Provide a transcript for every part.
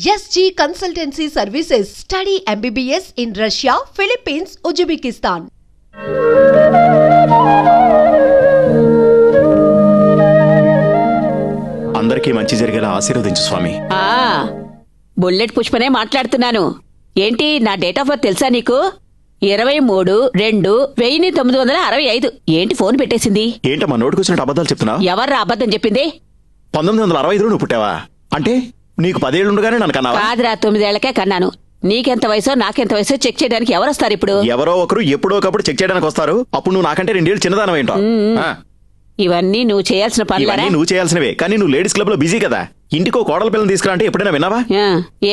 SG Consultancy Services. Study MBBS in Russia, Philippines, Uzbekistan. అందరికీ మంచి జరిగేలా ఆశీర్వదించు స్వామి. బుల్లెట్ పుష్పనే మాట్లాడుతున్నాను. ఏంటి నా డేట్ ఆఫ్ బర్త్ తెలుసా నీకు? 23/2/1965. ఏంటి ఫోన్ పెట్టేసింది? ఏంటమ్మా నోటుకొచ్చినట్టు అబద్ధాలు చెప్తున్నావు? ఎవర్రా అబద్ధం చెప్పింది? 1965లో నువ్వు పుట్టావా? అంటే నీకు 10 ఏళ్లుండగానే నన్ను కన్నావా? కాదురా, 9 ఏళ్లకే కన్నాను. నీకెంత వయసో నాకెంత వయసో చెక్ చేయడానికి ఎవరొస్తారు ఇప్పుడు? ఎవరో ఒకరు ఎప్పుడో ఒకప్పుడు చెక్ చేయడానికి వస్తారు. అప్పుడు నువ్వు నాకంటే 2 ఏళ్ళు చిన్నదానం ఏంటో. ఇవన్నీ నువ్వు చేయాల్సిన పనులు. నువ్వు చేయాల్సినవే, కానీ నువ్వు లేడీస్ క్లబ్ లో బిజీ కదా. ఇంటికో కోడల పిల్లలు తీసుకురా అంటే ఎప్పుడైనా విన్నావా?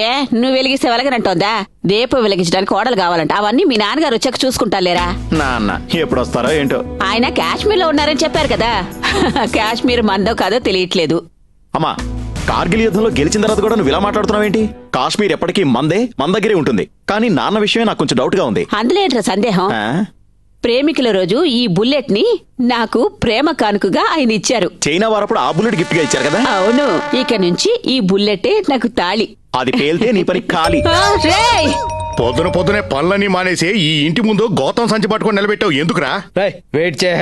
ఏ నువ్వు వెలిగిస్తే వెలగనంటోందా? దీపం వెలిగించడానికి కోడలు కావాలంట. అవన్నీ మీ నాన్నగారు వచ్చాక చూసుకుంటాలేరా? నాన్న ఎప్పుడు వస్తారో ఏంటో. ఆయన కాశ్మీర్ లో ఉన్నారని చెప్పారు కదా. కాశ్మీర్ మందో కాదో తెలియట్లేదు. అమ్మా, కార్గిల్ యుద్ధంలో గెలిచిన తర్వాత కూడా నువ్వు ఇలా మాట్లాడుతున్నావేంటి? కాశ్మీర్ ఎప్పటికీ మందే, మన దగ్గరే ఉంటుంది. కానీ నాన్న విషయమే నాకు కొంచెం డౌట్ గా ఉంది. అందులో ఏంట్రా సందేహం? ప్రేమికుల రోజు ఈ బుల్లెట్ ని నాకు ప్రేమ కానుకగా ఆయన ఇచ్చారు. చైనా వారప్పుడు ఆ బుల్లెట్ గిఫ్ట్ గా ఇచ్చారు కదా? అవును. ఇక నుంచి ఈ బుల్లెటే నాకు తాళి. అది పేల్తే నీ పని ఖాళీ. పొద్దునే పనులన్నీ మానేసి ఈ ఇంటి ముందు గౌతమ్ సంచి పట్టుకొని నిలబెట్టావు ఎందుకురా? వెయిట్ చే.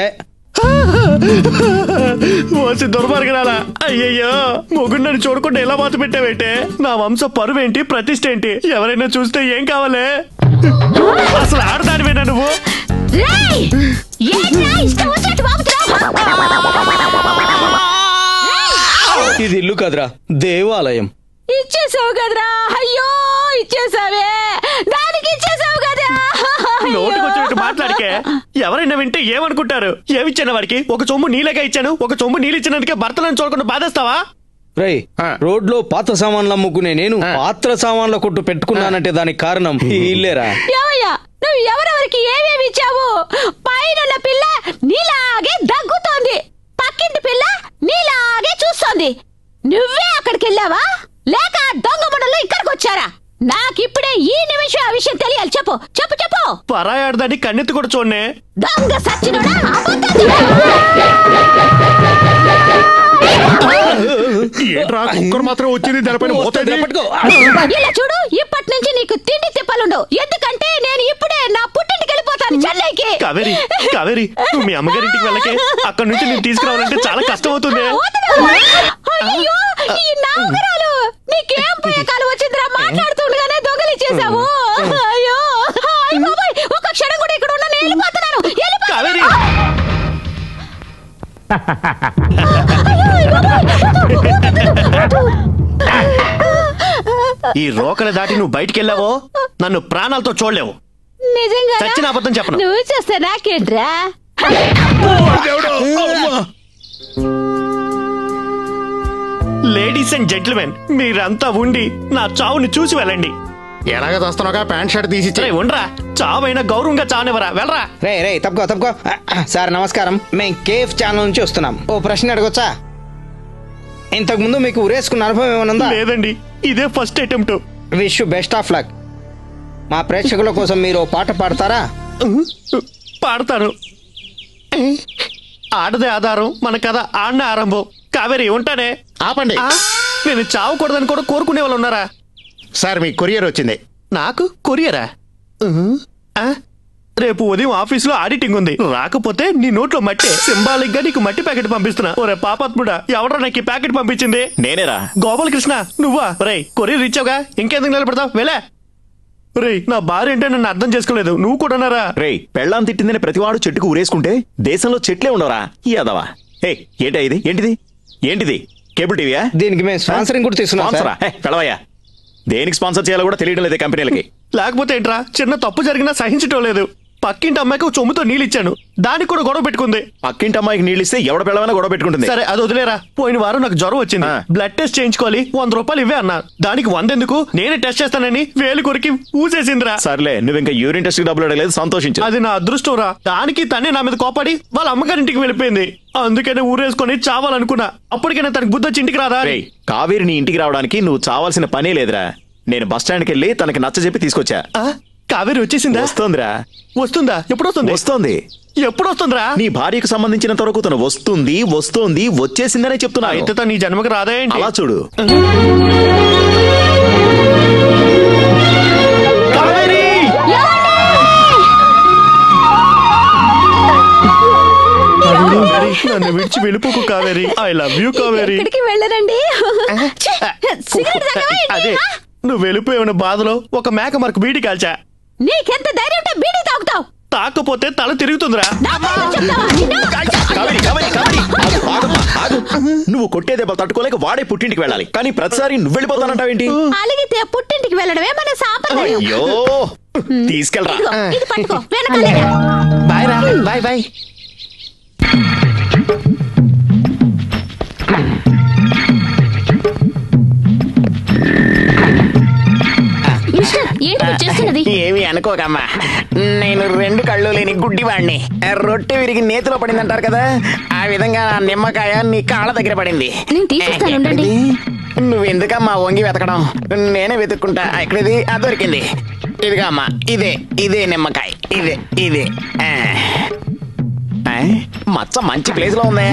వచ్చి దుర్మార్గరాలా. అయ్యయ్యో, మొగుండని చూడకుండా ఎలా మాట పెట్టావేంటే? నా వంశ పరువేంటి, ప్రతిష్ట ఏంటి? ఎవరైనా చూస్తే ఏం కావాలే? అసలు ఆడదానివేనా నువ్వు? ఇది ఇల్లు కదరా, దేవాలయం. ఇచ్చేసావు కదరా. అయ్యో ఇచ్చేసావే, దానికి ఇచ్చేసావు కదా. నోటుకొచ్చినట్టు మాట్లాడికే. ఎవరైనా వింటే ఏమనుకుంటారు? ఏమిచ్చాను వాడికి? ఒక చొమ్ము నీళ్ళగా ఇచ్చాను. ఒక చొమ్ము నీళ్ళు ఇచ్చినందుకే భర్తలను చూడకుండా బాధేస్తావా? రై, రోడ్లో పాత సామాన్లు అమ్ముకునే నేను పాత్ర సామాన్ల కొట్టు పెట్టుకున్నానంటే దానికి కారణం ఈ ఇల్లేరా? నువ్వు ఎవరెవరికి ఏమేమి ఇచ్చావు? పైన పిల్ల నీలాగే దగ్గుతోంది, పక్కింటి పిల్ల నీలాగే చూస్తోంది. నువ్వే అక్కడికి వెళ్ళావా, లేక దొంగ ముండలో ఇక్కడికి వచ్చారా? నాకిప్పుడే ఈ నిమిషం ఆ విషయం తెలియాలి. చెప్పు చెప్పు చెప్పు. పరాయాడదాన్ని కన్నెత్తి కూడా చూడనే. దొంగ సచ్చినోడా. కుక్కర్ మాత్రం వచ్చింది దానిపైన. ఇలా చూడు, ఇప్పటి నుంచి నీకు తిండి తిప్పలుండవు. ఎందుకంటే నేను ఇప్పుడే నా పుట్టింటికి వెళ్ళిపోతాను, చెన్నైకి. కావేరి, కావేరి, నువ్వు మీ అమ్మగారింటికి వెళ్ళకే. అక్కడ నుంచి నేను తీసుకురావాలంటే చాలా కష్టం అవుతుంది. అయ్యో, ఈ నాగరాలు నీకేం పోయేకాలు వచ్చిందిరా? మాట్లాడుతుండగానే దొంగలి చేసావు. అయ్యో ఒక క్షణం కూడా ఇక్కడ ఉన్న నేను వెళ్ళిపోతున్నాను. కావేరి, ఈ రోకలు దాటి నువ్వు బయటికి వెళ్ళావో నన్ను ప్రాణాలతో చూడలేవు. నిజంగా చచ్చిన అబద్ధం చెప్పను. నువ్వు చేస్తే నాకేంట్రా? లేడీస్ అండ్ జెంటిల్మెన్, మీరంతా ఉండి నా చావుని చూసి వెళ్ళండి. ఎలాగ వస్తున్నావుగా? ప్యాంట్ షర్ట్ తీసి ఉండరా, చావైనా గౌరవంగా చావనివరా? వెళ్ళరా. రే తప్పుకో. సార్ నమస్కారం, మేము కేఫ్ ఛానల్ నుంచి వస్తున్నాం. ఓ ప్రశ్న అడగొచ్చా? ఇంతకు ముందు మీకు ఉరేసుకున్న అనుభవం ఏమైనా ఉందా? లేదండి, ఇదే first attempt. Wish you best of luck. మా ప్రేక్షకుల కోసం మీరు పాట పాడతారా? పాడతాను. ఆడదే ఆధారం, మన కథ ఆడనే ఆరంభం. కావేరి ఉంటానే. ఆపండి. నేను చావకూడదని కూడా కోరుకునే వాళ్ళు ఉన్నారా? సార్ మీ కొరియర్ వచ్చింది. నాకు కొరియరా? రేపు ఉదయం ఆఫీసులో ఆడిటింగ్ ఉంది. రాకపోతే నీ నోట్లో మట్టి. సింబాలిక్ గా నీకు మట్టి ప్యాకెట్ పంపిస్తున్నా. ఒరే పాపాత్ముడా, ఎవడో నాకు ఈ ప్యాకెట్ పంపించింది? నేనేరా. గోపాలకృష్ణ నువ్వా? రే, కొరియర్ రీచావుగా, ఇంకెందుకు నిలబడతావు? వెళ్ళా. రే, నా భార్య అంటే నన్ను అర్థం చేసుకోలేదు. నువ్వు కూడానారా? రే, పెళ్ళాం తిట్టిందని ప్రతివాడు చెట్టుకు ఊరేసుకుంటే దేశంలో చెట్లే ఉండవరా? యాదవా. హే, ఏంటా ఇది? ఏంటిది? కేబుల్ టీవీయా? దీనికి మేము స్పాన్సరింగ్ కూడా తీసుకున్నాం. పెళ్ళవయ్యా. దేనికి స్పాన్సర్ చేయాలో కూడా తెలియడం లేదు కంపెనీలకి. లేకపోతే ఏంట్రా, చిన్న తప్పు జరిగినా సహించటం లేదు. పక్కింటి అమ్మాయికి చొమ్ముతో నీళ్ళు ఇచ్చాను, దానికి కూడా గొడవ పెట్టుకుంది. పక్కింటి అమ్మాయికి నీళ్ళు ఇస్తే ఎవడ పిల్లవైనా గొడవ పెట్టుకుంటుంది. సరే, అది వదిలేరా. పోయిన వారం నాకు జ్వరం వచ్చింది. బ్లడ్ టెస్ట్ చేయించుకోవాలి, 100 రూపాయలు ఇవే అన్నా. దానికి 100 ఎందుకు, నేనే టెస్ట్ చేస్తానని వేలు కొరికి ఊసేసిందిరా. సర్లే, నువ్వు ఇంకా యూరిన్ టెస్ట్ డబ్బులు అడగలేదు, సంతోషించు. అది నా అదృష్టం రా. దానికి తనే నా మీద కోపడి వాళ్ళ అమ్మగారింటికి వెళ్ళిపోయింది. అందుకనే ఊరేసుకొని చావాలనుకున్నా. అప్పటికైనా తనకు బుద్ధి వచ్చి ఇంటికి రాదా? కావేరి నీ ఇంటికి రావడానికి నువ్వు చావాల్సిన పనే లేదురా. నేను బస్ స్టాండ్కి వెళ్ళి తనకి నచ్చ చెప్పి తీసుకొచ్చా. కావేరి వచ్చేసిందా? వస్తుందిరా. వస్తుందా? ఎప్పుడు వస్తుంది? ఎప్పుడు వస్తుందిరా? నీ భార్యకు సంబంధించినంత వరకు తను వస్తుంది వచ్చేసిందనే చెప్తున్నా. అయితే తను ఈ జన్మకు రాదా ఏంటి? అలా చూడు. వెలుపుకు Kaveri. I love you Kaveri. ఎక్కడికి వెళ్ళరండి? సిగరెట్ తాగావా ఏంటి? అదే నువ్వు వెళ్ళిపోయిన బాధలో ఒక మేక మరకు బీడి కాల్చా. నీకెంత ధైర్యం ఉంటే బీడీ తాగుతావు? తాకపోతే తల తిరుగుతుందిరా. కావేరి, కావేరి, కావేరి. ఆగు, ఆగమ్మా, ఆగు. నువ్వు కొట్టే దెబ్బలు తట్టుకోలేక వాడే పుట్టింటికి వెళ్ళాలి, కానీ ప్రతిసారి నువ్వు వెళ్ళిపోతానంటావేంటి? అలిగితే పుట్టింటికి వెళ్ళడమే మన సాంప్రదాయం. అయ్యో, తీసుకెళ్ళరా. ఇదిగో, ఇది పట్టుకో, వెనకాలేరా. బాయ్ రా, బాయ్ బాయ్. ఏంటి మీరు చేస్తున్నది? ఏమి అనుకోకమ్మా, నేను 2 కళ్ళు లేని గుడ్డివాణ్ణి. రొట్టె విరిగి నేతిలో పడిందంటారు కదా, ఆ విధంగా నా నిమ్మకాయ నీ కాళ్ళ దగ్గర పడింది. నేను తీసుకొస్తాను, ఉండండి. నువ్వెందుకమ్మా వంగి వెతకడం, నేనే వెతుక్కుంటా. ఎక్కడిది? దొరికింది. ఇదిగా అమ్మా, ఇదే నిమ్మకాయ, ఇదే. మచ్చ మంచి ప్లేస్ లో ఉంది.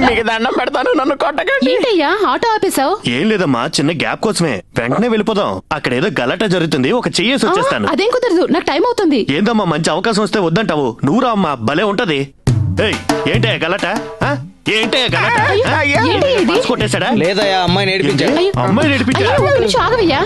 మీకు దండం పెడతాను, నన్ను కొట్టకండి. ఏంటయ్యా ఆటో ఆపేశావు? ఏం లేదమ్మా, చిన్న గ్యాప్ కోసమే. వెంటనే వెళ్ళిపోదాం. అక్కడ ఏదో గలాటా జరుగుతుంది, ఒక చెయ్యేసి వచ్చేస్తాను. అదేం కుదరదు, నాకు టైం అవుతుంది. ఏందమ్మా మంచి అవకాశం వస్తే వద్దంటావు? నువ్వు రా అమ్మా, భలే ఉంటది. ఏంటే గలాటా? ఏంటే గలాటా? ఏంటి ఇది? మనసు కొట్టేశాడా? లేదయ్యా, అమ్మాయిని ఏడిపించాడు. అమ్మాయి నడిపించా. అయ్యో, ఒక్క నిమిషం ఆగవయ్యా.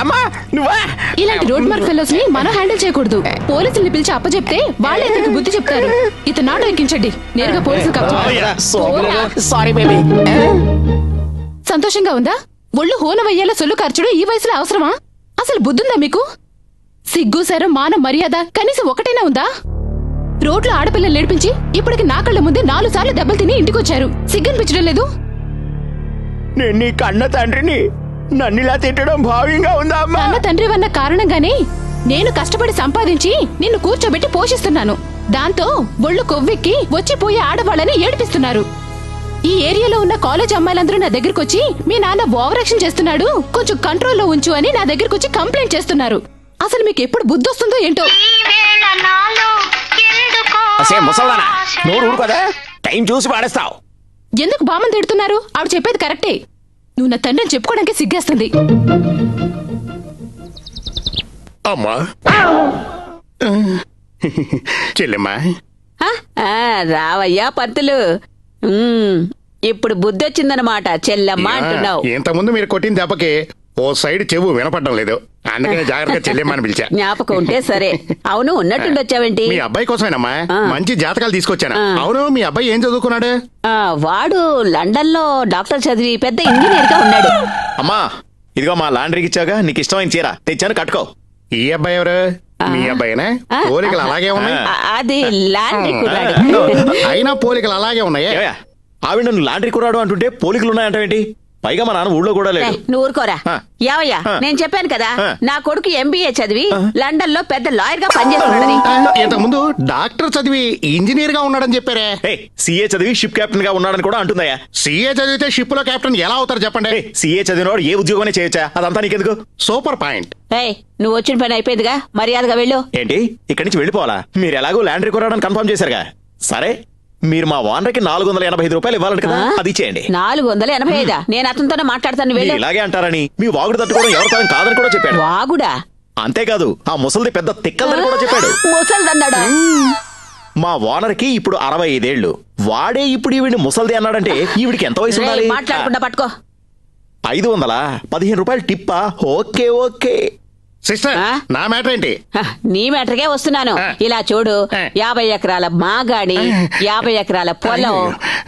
అమ్మా నువ్వా? ఇలాంటి రోడ్ మార్క్ ఫెలోస్ ని మనం హ్యాండిల్ చేయకూడదు. పోలీసుల్ని పిలిచి అప్పచెప్తే వాళ్ళే ఇతనికి బుద్ధి చెప్తారు. ఇతను ఆటో ఎక్కించండి, నేరుగా పోలీసులకు అప్పచెప్తారు. Sorry baby. సంతోషంగా ఉందా? ఒళ్ళు హోనవయ్యేలా సొల్లు ఖర్చుడు ఈ వయసులో అవసరమా? అసలు బుద్ధుందా మీకు? సిగ్గు సరం మాన మర్యాద కనీసం ఒకటైనా ఉందా? రోడ్లో ఆడపిల్లలు నేర్పించి ఇప్పటికి నా కళ్ళ ముందే 4 సార్లు దెబ్బలు తిని ఇంటికొచ్చారు. సిగ్గనిపించడం లేదు? నేను నీ కన్న తండ్రిని, నన్నిలా తిట్టడం భావ్యంగా ఉందా అమ్మా? అన్న తండ్రి వన్న కారణంగానే నేను కష్టపడి సంపాదించి నిన్ను కూర్చోబెట్టి పోషిస్తున్నాను. దాంతో ఒళ్ళు కొవ్వెక్కి వచ్చిపోయే ఆడవాళ్ళని ఏడిపిస్తున్నారు. ఈ ఏరియాలో ఉన్న కాలేజ్ అమ్మాయిలందరూ నా దగ్గరకు వచ్చి మీ నాన్న ఓవర్ యాక్షన్ చేస్తున్నాడు, కొంచెం కంట్రోల్లో ఉంచు అని నా దగ్గరకు వచ్చి కంప్లైంట్ చేస్తున్నారు. అసలు మీకు ఎప్పుడు బుద్ధి వస్తుందో ఏంటో. ముసల్దానా, నోరు ఊరు కదా, టైం చూసి పాడేస్తావు. ఎందుకు బామని తిడుతున్నారు? ఆవిడ చెప్పేది కరెక్టే. నువ్వు నా తండ్రిని చెప్పుకోవడానికి సిగ్గేస్తుంది. అమ్మా చెల్లెమ్మా, రావయ్యా పంతులు. ఇప్పుడు బుద్ధి వచ్చిందనమాట, చెల్లెమ్మ అంటున్నావు. ఇంతకుముందు మీరు కొట్టిన దెబ్బకి ఓ సైడ్ చెవు వినపడడం లేదు, అందుకనే జాగ్రత్తగా చెల్లెమ్మా అని పిలిచా. జ్ఞాపకం ఉంటే సరే. అవును, ఉన్నట్టుండి వచ్చావేంటి? మీ అబ్బాయి కోసమేనమ్మా, మంచి జాతకాలు తీసుకొచ్చాను. అవును, మీ అబ్బాయి ఏం చదువుకున్నాడు? వాడు లండన్ లో డాక్టర్ చదివి పెద్ద ఇంజనీర్ గా ఉన్నాడు. అమ్మా ఇదిగో మా లాండ్రీకి ఇచ్చాగా, నీకు ఇష్టమైన చీర తెచ్చాను, కట్టుకో. ఈ అబ్బాయి ఎవరు? మీ అబ్బాయినా? పోలికలు అలాగే ఉన్నాయి. అది లాండ్రీ కుర్రాడు. అయినా పోలికలు అలాగే ఉన్నాయి. ఆవిడ నన్ను లాండ్రీ కురాడు అంటుంటే పోలికలు ఉన్నాయంటావేంటి? పైగా మా నాన్న ఊళ్ళో కూడా లేదు. నువ్వు ఊరుకోరా. యావయ్యా, నేను చెప్పాను కదా నా కొడుకు ఎంబీఏ చదివి లండన్ లో పెద్ద లాయర్ గా పనిచేస్తున్నాడని. ఇంతకుముందు డాక్టర్ చదివి ఇంజనీర్ గా ఉన్నాడని చెప్పారే. సీఏ చదివి షిప్ కెప్టెన్ గా ఉన్నాడని కూడా అంటుందయ్యా. సీఏ చదివితే షిప్ లో కెప్టెన్ ఎలా అవుతారు చెప్పండి? సీఏ చదివినవాడు ఏ ఉద్యోగమే చేయొచ్చా? అదంతా నీకెందుకు? Super point. నువ్వు వచ్చిన పని అయిపోయిందిగా, మర్యాదగా వెళ్ళు. ఏంటి ఇక్కడి నుంచి వెళ్ళిపోవాలా? మీరు ఎలాగో లాండ్రీ కురాడని కన్ఫర్మ్ చేశారుగా. సరే, మీరు మా ఓనర్కి 485 రూపాయలు ఇవ్వాలంట కదా, అది చేయండి. 485? నేను అతనితోనే మాట్లాడతాను, వెళ్ళు. ఇలాగే అంటారని మీ వాగుడు తట్టుకోవడం ఎవరి తరం కాదని కూడా చెప్పాడు. వాగుడా? అంతేకాదు, ఆ ముసలిది పెద్ద తిక్కలని కూడా చెప్పాడు. ముసల్దన్నాడా? మా ఓనర్కి ఇప్పుడు 65 ఏళ్లు. వాడే ఇప్పుడు ఈవిడిని ముసల్ది అన్నాడంటే ఈవిడికి ఎంత వయసు ఉండాలి? మాట్లాడకుండా పట్టుకో. 500? 15 రూపాయలు టిప్పా? Okay okay. సిస్టర్, నా మ్యాటర్ ఏంటి? నీ మ్యాటర్కే వస్తున్నాను. ఇలా చూడు, 50 ఎకరాల మాగాడి, 50 ఎకరాల పొలం,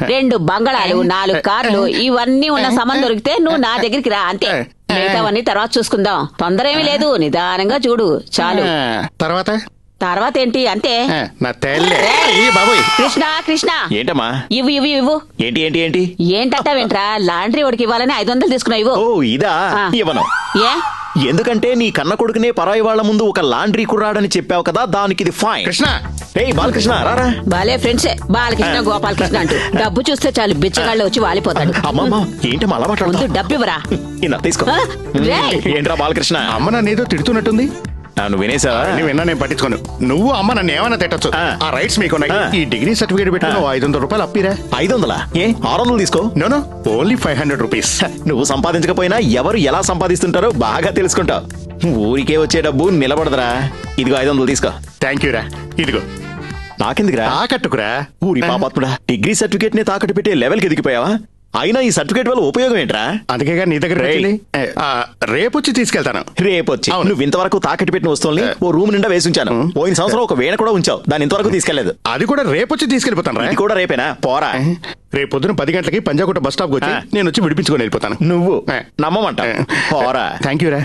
2 బంగళాలు, 4 కార్లు, ఇవన్నీ ఉన్న సంబంధం దొరికితే నువ్వు నా దగ్గరికి రా, అంతే. మిగతావన్నీ తర్వాత చూసుకుందాం, తొందర ఏమీ లేదు. నిదానంగా చూడు చాలు. తర్వాత ఏంటి అంతే. నా తల్లి బాబోయ్. కృష్ణ కృష్ణ, ఏంటమ్మా? ఇవ్వు ఇవ్వు ఇవ్వు. ఏంటి ఏంటి ఏంటి ఏంటంటావేంట్రా? లాండ్రీ వాడికి ఇవ్వాలని 500 తీసుకున్నావు, ఇవ్వు. ఓ ఇదా? ఇవ్వను. ఏ? ఎందుకంటే నీ కన్న కొడుకునే పరాయి వాళ్ల ముందు ఒక లాండ్రీ కుర్రాడని చెప్పావు కదా, దానికి ఇది ఫైన్. కృష్ణ, బాలకృష్ణ రారా. బాలే ఫ్రెండ్సే, బాలకృష్ణ గోపాలకృష్ణ అంటూ. డబ్బు చూస్తే చాలు బిచ్చగాళ్ళు వచ్చి వాలిపోతాడు. అమ్మమ్మ ఏంటి అలా మాట్లాడుతూ? డబ్బు ఇవ్వరా. తీసుకో. ఏంట్రా బాలకృష్ణ? అమ్మ నన్నేదో తిడుతున్నట్టుంది. నువ్వు వినేసావా? నువ్వు విన్నా నేను పట్టించుకోను. నువ్వు అమ్మ నన్ను ఏమైనా తిట్టచ్చు. ఆ రైట్స్ మీకు ఉన్నాయి. ఈ డిగ్రీ సర్టిఫికేట్ పెట్టుకుని 500 రూపాయలు అప్పిరా. 500? ఏ 600 తీసుకో. No only 500 rupees. నువ్వు సంపాదించకపోయినా ఎవరు ఎలా సంపాదిస్తుంటారో బాగా తెలుసుకుంటావు. ఊరికే వచ్చే డబ్బు నిలబడదురా. ఇదిగో 500 తీసుకో. థ్యాంక్ యూ రా. ఇదిగో. నాకెందుకురా? తాకట్టుకురా. ఊరి పాపాత్ముడా, డిగ్రీ సర్టిఫికేట్ ని తాకట్టు పెట్టే లెవెల్కి ఎదిగిపోయావా? అయినా ఈ సర్టిఫికేట్ వల్ల ఉపయోగం ఏంట్రా? అందుకేగా నీ దగ్గర రేపు వచ్చి తీసుకెళ్తాను. రేపు వచ్చి? నువ్వు ఇంతవరకు తాకట్టు పెట్టిన వస్తువుల్ని ఓ రూమ్ నిండా వేసి ఉంచాను. పోయిన సంవత్సరం ఒక వేణ కూడా ఉంచావు, దాని ఇంతవరకు తీసుకెళ్లేదు. అది కూడా రేపు వచ్చి తీసుకెళ్ళిపోతాను రా. ఇది కూడా రేపేనా? పోరా. రేపు పొద్దున 10 గంటలకి పంజాగుట్ట బస్ స్టాప్ వచ్చి నేను వచ్చి విడిపించుకొని వెళ్ళిపోతాను. నువ్వు నమ్మమంట? పోరా. థ్యాంక్ యూ రా.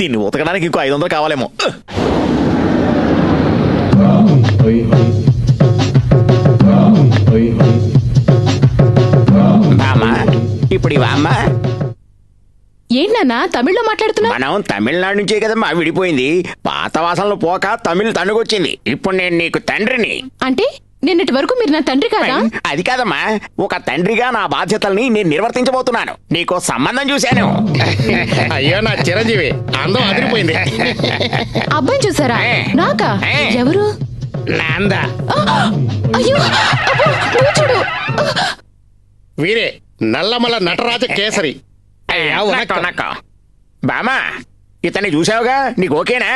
దీన్ని ఉతకడానికి ఇంకో 500 కావాలేమో. ఇప్పుడు ఇవమ్మా ఏంటన్నా తమిళ్లో మాట్లాడుతున్నా? మనం తమిళనాడు నుంచే కదమ్మా విడిపోయింది. పాత వాసనలు పోక తమిళ్ తణుకొచ్చింది. ఇప్పుడు నేను నీకు తండ్రిని. అంటే నిన్నటి వరకు మీరు నా తండ్రి కాదా? అది కాదమ్మా, ఒక తండ్రిగా నా బాధ్యతల్ని నేను నిర్వర్తించబోతున్నాను. నీకు సంబంధం చూశాను. అయ్యో నా చిరంజీవి, అందం అదిరిపోయింది. అబ్బాయి చూసారా? నాకా? ఎవరు? నాందా. అయ్యో చూడు, వీరే నల్లమల నటరాజ కేసరి. బామా, ఇతన్ని చూసావుగా, నీకు ఓకేనా?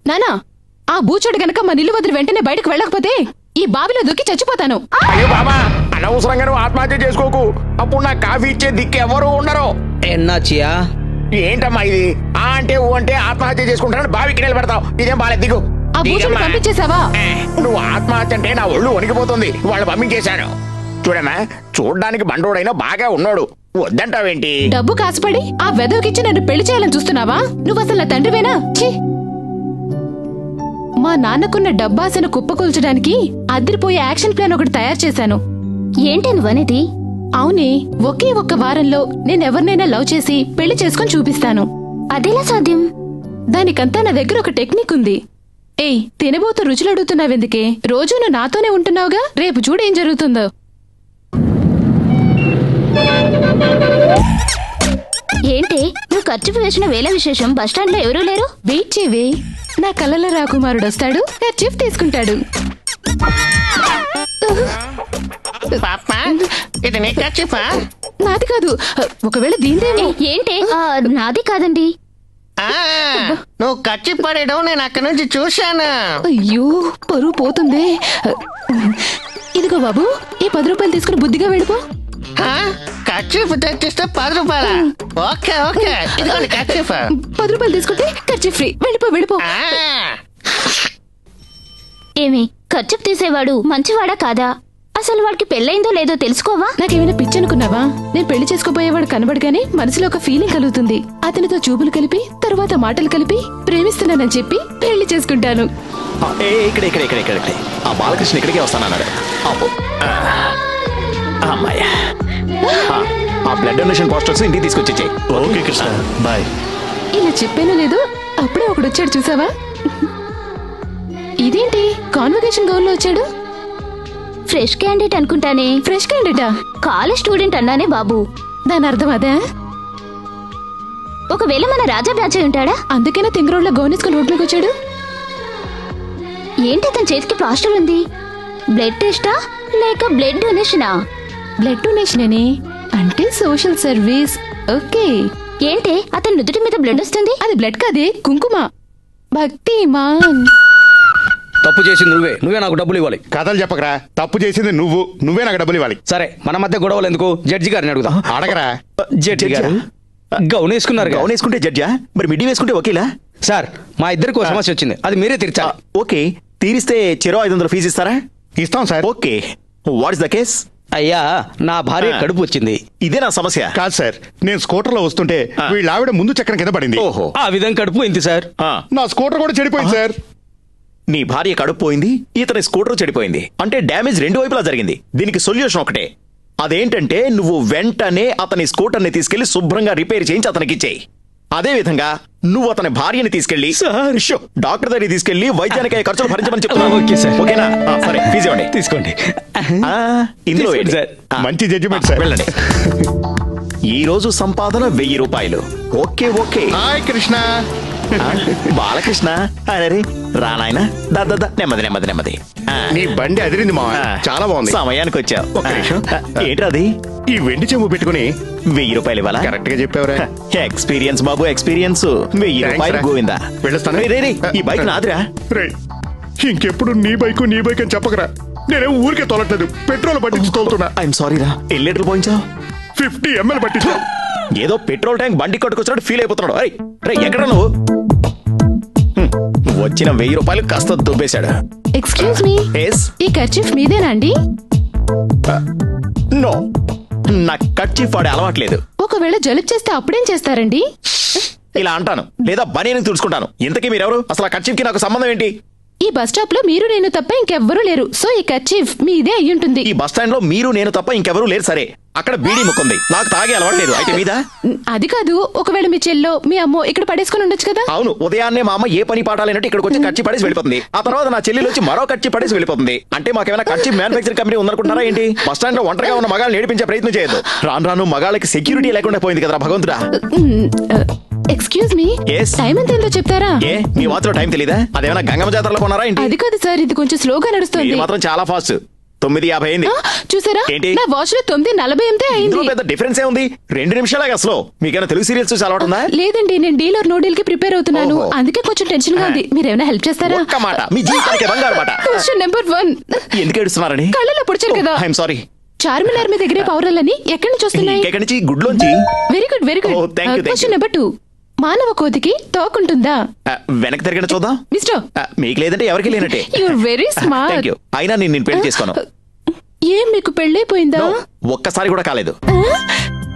నానా, ఆ బూచోడు గనక మా నిల్లు వదిలి వెంటనే బయటకు వెళ్ళకపోతే ఈ బావిలో దూకి చచ్చిపోతాను. అయ్యో బామా, అనవసరంగా నువ్వు ఆత్మహత్య చేసుకోకు. అప్పుడు నాకు కాఫీ ఇచ్చే దిక్కు ఎవరు ఉండరు. ఎన్నాచియా? ఏంటమ్మా ఇది? ఆ అంటే ఓ అంటే ఆత్మహత్య చేసుకుంటానని బావికి నిలబెడతావు. ఇదేం బాలేదు, దిగు. ఆ బూచోడు పంపించేసావా? నువ్వు ఆత్మహత్య అంటే నా ఒళ్ళు వణికిపోతుంది. వాళ్ళు పంపించేశాను. చూడమ్మా, చూడ్డానికి బండోడైనా బాగా ఉన్నాడు. వద్దంటావేంటి? డబ్బు కాసుపడి ఆ వెదవకిచ్చి నన్ను పెళ్లి చేయాలని చూస్తున్నావా? నువ్వు అసలు నా తండ్రివేనా? ఛీ! మా నాన్నకున్న డబ్బాసను కుప్పకూల్చడానికి అదిరిపోయే యాక్షన్ ప్లాన్ ఒకటి తయారు చేశాను. ఏంటి నువ్వనేది? అవునే, ఒకే ఒక్క వారంలో నేనెవరినైనా లవ్ చేసి పెళ్లి చేసుకుని చూపిస్తాను. అదెలా సాధ్యం? దానికంతా నా దగ్గర ఒక టెక్నిక్ ఉంది. ఏయ్, తినబోతూ రుచులు అడుగుతున్నావెందుకే? రోజు నువ్వు నాతోనే ఉంటున్నావుగా, రేపు చూడేం జరుగుతుందో. ఏంటి నువ్వు ఖర్చు వేసిన వేళ విశేషం? బస్టాండ్ లో ఎవరూ లేరు? వెయిట్ చేయవే, నా కళ్ళలో రాకుమారుడు వస్తాడు, ఖర్చీఫ్ తీసుకుంటాడు. నాది కాదు, ఒకవేళ దీందేమో. ఏంటి? నాది కాదండి. నువ్వు ఖర్చు పడేయడం నేను అక్కడి నుంచి చూశాను. అయ్యో, పరువు పోతుంది. ఇదిగో బాబు, ఈ 10 రూపాయలు తీసుకుని బుద్ధిగా వెళ్ళిపో. ఖర్చు తెచ్చిస్తే 10 రూపాయల? ఓకే ఓకే, ఇదిగోండి ఖర్చు. 10 రూపాయలు తీసుకుంటే ఖర్చు ఫ్రీ. వెళ్ళిపో వెళ్ళిపో. ఏమి ఖర్చు తీసేవాడు మంచివాడా కాదా? అసలు వాడికి పెళ్ళైందో లేదో తెలుసుకోవా? నాకేమైనా పిచ్చి అనుకున్నావా? నేను పెళ్లి చేసుకోపోయేవాడు కనబడగానే మనసులో ఒక ఫీలింగ్ కలుగుతుంది. అతనితో చూపులు కలిపి, తరువాత మాటలు కలిపి ప్రేమిస్తున్నానని చెప్పి పెళ్లి చేసుకుంటాను. ఇక్కడ ఆ బాలకృష్ణ ఇక్కడికే వస్తానన్నాడు. అమ్మాయ్యా, ఆ బ్లడ్ డొనేషన్ పోస్టర్స్ ఇంటికి తీసుకొచ్చి. Okay Krishna, bye. ఇలా చెప్పానో లేదో అప్పుడే ఒకడు వచ్చాడు, చూసావా? ఇదేంటి కాన్వకేషన్ గౌన్ లో వచ్చాడు? ఫ్రెష్ క్యాండిడేట్ అనుకుంటానే. ఫ్రెష్ క్యాండిడేటా? కాలేజ్ స్టూడెంట్ అన్నానే బాబు. దాని అర్థం అదే? ఒకవేళ మన రాజా బ్యాచ్ ఉంటాడా? అందుకేనా తింగరోడ్లో గౌన్ వేసుకుని రోడ్లోకి వచ్చాడు. ఏంటి అతని చేతికి ప్లాస్టర్ ఉంది? బ్లడ్ టెస్టా లేక బ్లడ్ డొనేషనా? బ్లడ్ డొనేషన్ అని అంటే సోషల్ సర్వీస్. ఓకే. ఏంటి అతని నుదుటి మీద బ్లడ్ వస్తుంది? అది బ్లడ్ కాదే, కుంకుమ. భక్తి మాన్. తప్పు చేసింది నువ్వే నాకు డబ్బులు ఇవ్వాలి. కథలు చెప్పకరా. తప్పు చేసింది నువ్వే నాకు డబ్బులు ఇవ్వాలి. సరే, మన మధ్య గొడవలు ఎందుకు? జడ్జి గారిని అడుగుదా. అడగరా. జడ్జి గారు గౌన్ వేసుకున్నారు. గౌన్ వేసుకుంటే జడ్జా, మరి మిడ్డీ వేసుకుంటే వకీలా? సార్, మా ఇద్దరికి ఒక సమస్య వచ్చింది, అది మీరే తీర్చాలి. ఓకే, తీరిస్తే చెరో 500 ఫీజు ఇస్తారా? ఇస్తాం sir. Okay, what is the case? అయ్యా, నా భార్య కడుపు వచ్చింది. ఇదే నా సమస్య. కాదు సార్, నేను స్కూటర్ లో వస్తుంటే వీళ్ళ ఆవిడ ముందు చక్రం కింద పడింది. ఓహో, ఆ విధంగా కడుపు అయింది సార్. నా స్కూటర్ కూడా చెడిపోయింది సార్. నీ భార్య కడుపు పోయింది, ఇతని స్కూటర్ చెడిపోయింది. అంటే డ్యామేజ్ 2 వైపులా జరిగింది. దీనికి సొల్యూషన్ ఒకటే. అదేంటంటే నువ్వు వెంటనే అతని స్కూటర్ ని తీసుకెళ్లి శుభ్రంగా రిపేర్ చేయించి అతనికి ఇచ్చేయి. అదే విధంగా నువ్వు అతని భార్యని తీసుకెళ్లి డాక్టర్ దగ్గరికి తీసుకెళ్లి వైద్యానికి ఖర్చులు భరించమని చెప్తున్నాను. Okay sir. ఓకేనా? సరే, ఫీజు ఇవ్వండి. తీసుకోండి. ఇందులో సార్. మంచి జడ్జిమెంట్ సార్. వెళ్ళండి. ఈ రోజు సంపాదన 1000 రూపాయలు. Okay okay. Hi Krishna. Balakrishna అరే రా నాయనా నెమ్మది నెమ్మది నెమ్మది నీ బండి అదిరింది మా చాలా బాగుంది. సమయానికి వచ్చావు. ఒక్క నిమిషం. ఏంటది? ఈ వెండి చెంబు పెట్టుకుని 1000 రూపాయలు ఇవ్వాలా? కరెక్ట్ గా చెప్పావురా. ఎక్స్పీరియన్స్ బాబు, ఎక్స్పీరియన్స్. 1000 రూపాయలు గోవిందా. వెళ్ళొస్తాను. ఈ బైక్ నాదిరా. ఇంకెప్పుడు నీ బైక్ అని చెప్పకరా. నేనే ఊరికే తోలట్లేదు, పెట్రోల్ పట్టించి తోలుతున్నా. ఐఎమ్ సారీ రా. ఎన్ని లీటర్లు పోయించావు? 50 ml పట్టించా. ఏదో పెట్రోల్ ట్యాంక్ బండి కట్టుకొచ్చినట్టు ఫీల్ అయిపోతున్నాడు. ఎక్కడ నువ్వు? వచ్చిన 1000 రూపాయలు కాస్త దుబ్బేశాడు. ఎక్స్క్యూజ్ మీ, ఈ కర్చీఫ్ మీదేనా అండి? నో, నా కర్చీఫ్ వాడే అలవాట్లేదు. ఒకవేళ జలుబు చేస్తే అప్పుడేం చేస్తారండి? ఇలా అంటాను, లేదా బనీని తుడుచుకుంటాను. ఇంతకీ మీరెవరు? అసలు ఆ కర్చీఫ్ కి నాకు సంబంధం ఏంటి? ఈ బస్ స్టాప్ లో మీరు నేను తప్ప ఇంకెవ్వరూ లేరు, సో ఈ కర్చీఫ్ మీదే అయ్యుంటుంది. ఈ బస్ స్టాండ్ లో మీరు నేను తప్ప ఇంకెవరూ లేరు. సరే, అక్కడ బీడీ ముక్కుంది, నాకు తాగే అలవాట్లేదు. అయితే మీద అది కాదు, ఒకవేళ మీ చెల్లో మీ అమ్మో ఇక్కడ పడేసుకుని ఉండొచ్చు కదా. అవును, ఉదయాన్నే మా అమ్మ ఏ పని పాటాలైనట్టు ఇక్కడికి వచ్చి కర్చీ పడేసి వెళ్ళిపోతుంది. ఆ తర్వాత నా చెల్లెలు వచ్చి మరో కర్చీ పడేసి వెళ్ళిపోతుంది. అంటే మాకేమైనా కర్చీ మ్యానుఫాక్చరింగ్ కంపెనీ ఉందనుకుంటారా ఏంటి? బస్ స్టాండ్ లో ఒంటరిగా ఉన్న మగాళ్ళని నేర్పించే ప్రయత్నం చేయదు. రాను రాను మగాళ్ళకి సెక్యూరిటీ లేకుండా పోయింది కదా భగవంతుడా. ఎక్స్క్యూజ్ మీ, టైం ఎంత ఏంటో చెప్తారా? ఏ మీ మాత్రం టైం తెలీదా? అదేమైనా గంగమ్మ జాతరలో కొన్నారా ఏంటి? అది కాదు సార్, ఇది కొంచెం స్లోగా నడుస్తుంది. మాత్రం చాలా ఫాస్ట్. 9:50 అయింది. చూసారా, నా వాచ్ లో 9:48 అయింది. పెద్ద డిఫరెన్స్ ఉంది. 2 నిమిషాలే అసలు. మీకైనా తెలుగు సీరియల్స్ చూసి అలవాటు ఉందా? లేదండి, నేను డీల్ ఆర్ నో డీల్ కి ప్రిపేర్ అవుతున్నాను, అందుకే కొంచెం టెన్షన్ గా ఉంది. మీరేమైనా హెల్ప్ చేస్తారా? ఒక్క మాట, మీ జీవితానికి బంగారు మాట. Question number 1. ఎందుకు ఏడుస్తున్నారని? కళ్ళలో పొడిచారు కదా. I'm sorry. చార్మినార్ మీద ఎగిరే పౌరాలని ఎక్కడి నుంచి వస్తున్నాయి? ఎక్కడి నుంచి? గుడ్లోంచి. Very good, very good. Question number 2. మానవ కోతికి తోకుంటుందా? వెనక్కి తిరగండి చూద్దాం. మిస్టర్, మీకు లేదంటే ఎవరికి లేనట్టే. You are very smart. అయినా నేను పెళ్లి చేసుకోను. ఏం మీకు పెళ్ళైపోయిందా? ఒక్కసారి కూడా కాలేదు.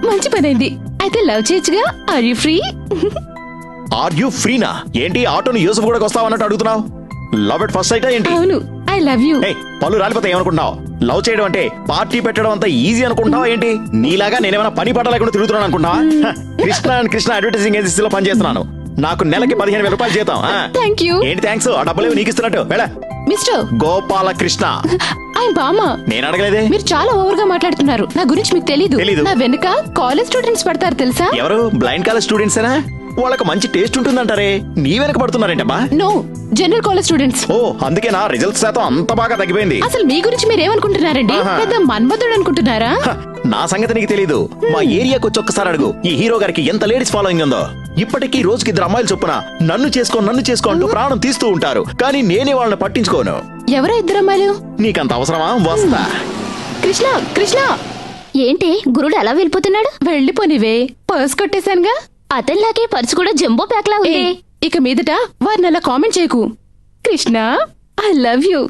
మంచి పనైంది. అయితే లవ్ చేయొచ్చుగా. Are you free? Are you ఫ్రీనా? ఏంటి ఆటోని యూసఫ్ కూడా వస్తావన్నట్టు అడుగుతున్నావు? లవ్ ఎట్ ఫస్ట్ సైట్ ఏంటి? అవును, ఐ లవ్ యు. పళ్ళు రాలిపోతాయి ఏమనుకుంటున్నావు? లవ్ చేయడం అంటే పార్టీ పెట్టడం అంత ఈజీ అనుకుంటున్నావా ఏంటి? నీలాగా నేనేమైనా పని పట్ట లేకుండా తిరుగుతున్నాను అనుకుంటున్నావా? కృష్ణ అండ్ కృష్ణ అడ్వర్టైజింగ్ ఏజెన్సీలో పనిచేస్తున్నాను. నాకు నెలకి 15,000 రూపాయలు జీతం. Thank you. ఏంటి థ్యాంక్స్? ఆ డబ్బులు నీకు ఇస్తున్నట్టు. వెళ్ళ. మిస్టర్ గోపాలకృష్ణ. ఆయన బామా. నేను అడగలేదే. మీరు చాలా ఓవర్ గా మాట్లాడుతున్నారు. నా గురించి మీకు తెలీదు. నా వెనుక కాలేజ్ స్టూడెంట్స్ పడతారు తెలుసా? ఎవరు? బ్లైండ్ కాలేజ్ స్టూడెంట్స్ ఏనా? వాళ్ళకి మంచి టేస్ట్ ఉంటుందంటారే, నీ వెనక పడుతున్నారేంటమ్మా? No, general college students. ఓ, అందుకే నా రిజల్ట్స్ శాతం అంత బాగా తగ్గిపోయింది. అసలు మీ గురించి మీరేమనుకుంటున్నారండి? పెద్ద మన్మధుడు అనుకుంటున్నారా? నా సంగతి నీకు తెలీదు. మా ఏరియాకి వచ్చి ఒక్కసారి అడుగు, ఈ హీరో గారికి ఎంత లేడీస్ ఫాలోయింగ్ ఉందో. ఇప్పటికీ రోజుకి 2 అమ్మాయిలు చొప్పున నన్ను చేసుకో అంటూ ప్రాణం తీస్తూ ఉంటారు. కానీ నేనే వాళ్ళని పట్టించుకోను. ఎవరో 2 అమ్మాయిలు? నీకంత అవసరమా? వస్తా. కృష్ణ, కృష్ణ. ఏంటి గురుడు అలా వెళ్ళిపోతున్నాడు? వెళ్ళిపోనివే, పర్స్ కొట్టేశానుగా. అతనిలాగే పర్సు కూడా జంబో ప్యాక్ లా ఉంది. ఇక మీదట వారిని అలా కామెంట్ చేయకు. Krishna, I love you.